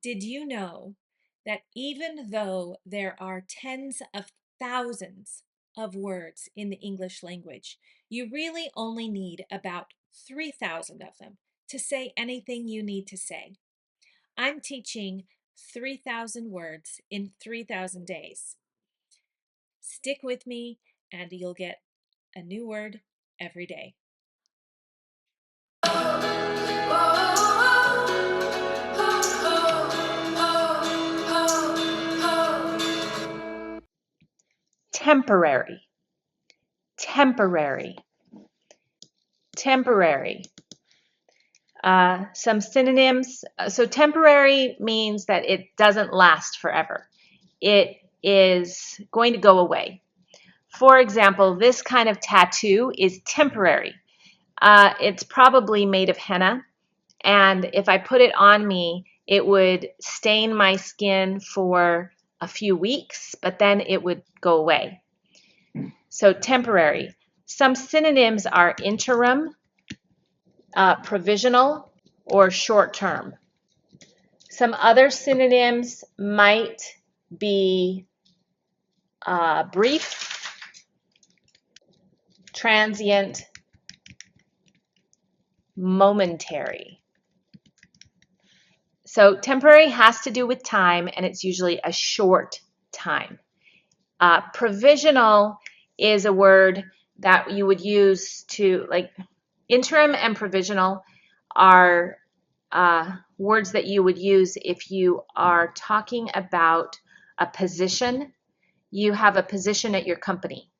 Did you know that even though there are tens of thousands of words in the English language, you really only need about 3,000 of them to say anything you need to say? I'm teaching 3,000 words in 3,000 days. Stick with me and you'll get a new word every day. Temporary, temporary, temporary. Some synonyms. So temporary means that it doesn't last forever. It is going to go away. For example, this kind of tattoo is temporary. It's probably made of henna, and if I put it on me, it would stain my skin for a few weeks, but then it would go away. So temporary. Some synonyms are interim, provisional, or short term. Some other synonyms might be brief, transient, momentary. So temporary has to do with time, and it's usually a short time. Provisional is a word that you would use to, like, interim and provisional are words that you would use if you are talking about a position. You have a position at your company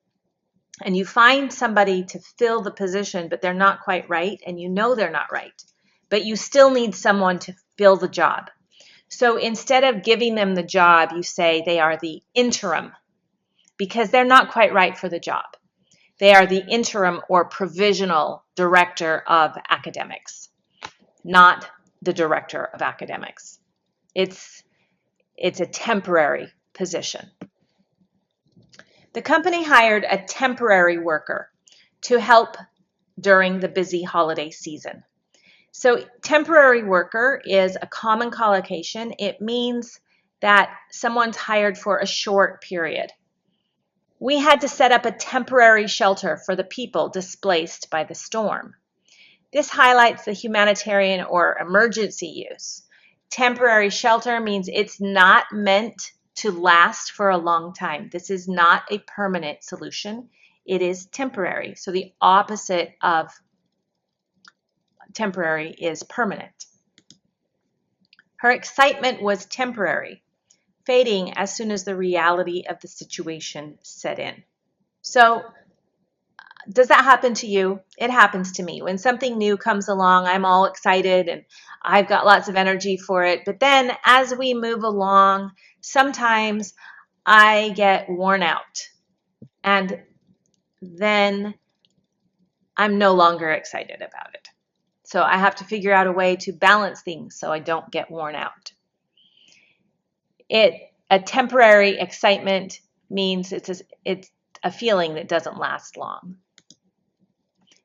and you find somebody to fill the position, but they're not quite right, and you know they're not right, but you still need someone to fill the job. So instead of giving them the job, you say they are the interim, because they're not quite right for the job. They are the interim or provisional director of academics, not the director of academics. It's a temporary position. The company hired a temporary worker to help during the busy holiday season. So temporary worker is a common collocation. It means that someone's hired for a short period. We had to set up a temporary shelter for the people displaced by the storm. This highlights the humanitarian or emergency use. Temporary shelter means it's not meant to last for a long time. This is not a permanent solution. It is temporary. So the opposite of temporary is permanent. Her excitement was temporary, fading as soon as the reality of the situation set in. So does that happen to you? It happens to me. When something new comes along, I'm all excited and I've got lots of energy for it. But then as we move along, sometimes I get worn out. And then I'm no longer excited about it. So I have to figure out a way to balance things so I don't get worn out. A temporary excitement means it's a feeling that doesn't last long.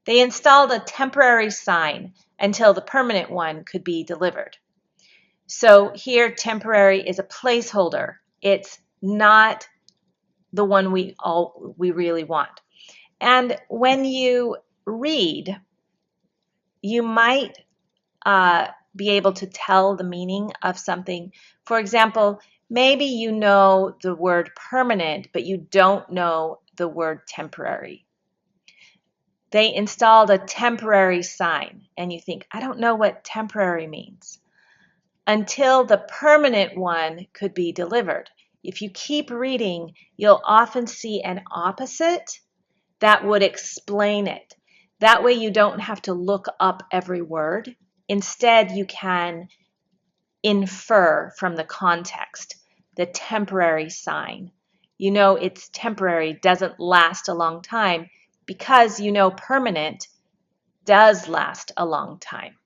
They installed a temporary sign until the permanent one could be delivered. So here, temporary is a placeholder. It's not the one we really want. And when you read, you might be able to tell the meaning of something. For example, maybe you know the word permanent, but you don't know the word temporary. They installed a temporary sign, and you think, I don't know what temporary means, until the permanent one could be delivered. If you keep reading, you'll often see an opposite that would explain it. That way you don't have to look up every word. Instead, you can infer from the context the temporary sign. You know it's temporary, doesn't last a long time, because you know permanent does last a long time.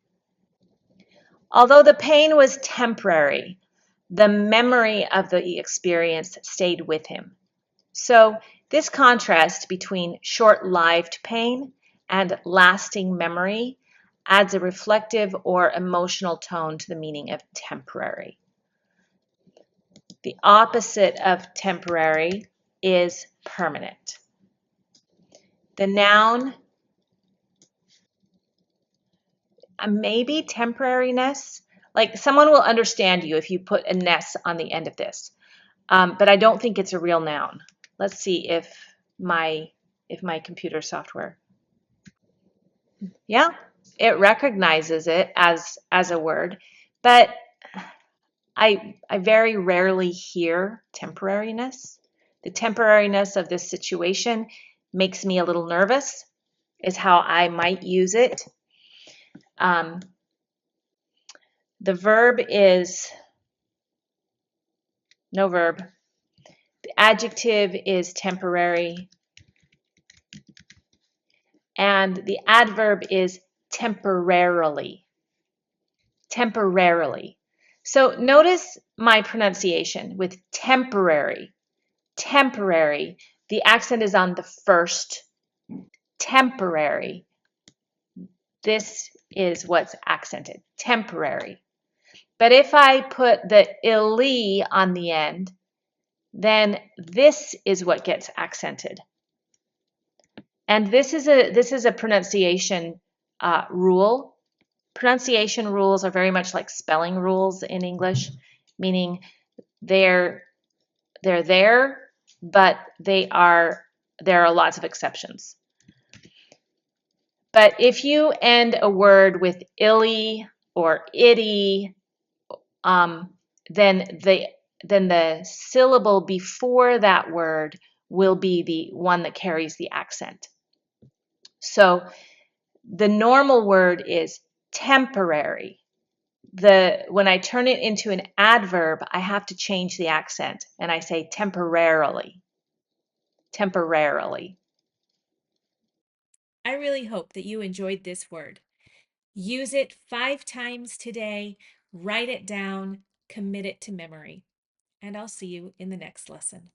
Although the pain was temporary, the memory of the experience stayed with him. So this contrast between short-lived pain and lasting memory adds a reflective or emotional tone to the meaning of temporary. The opposite of temporary is permanent. The noun, maybe temporariness. Like someone will understand you if you put a ness on the end of this. But I don't think it's a real noun. Let's see if my computer software. Yeah, it recognizes it as a word, but I very rarely hear temporariness. The temporariness of this situation makes me a little nervous, is how I might use it. The verb is no verb. The adjective is temporary. And the adverb is temporarily. Temporarily. So notice my pronunciation with temporary. Temporary. The accent is on the first. Temporary. This is what's accented. Temporary. But if I put the illy on the end, then this is what gets accented. And this is a pronunciation rule. Pronunciation rules are very much like spelling rules in English, meaning they're there, but there are lots of exceptions. But if you end a word with illy or itty, then the syllable before that word will be the one that carries the accent. So the normal word is temporary. When I turn it into an adverb, I have to change the accent and I say temporarily. Temporarily. I really hope that you enjoyed this word. Use it 5 times today, write it down, commit it to memory, and I'll see you in the next lesson.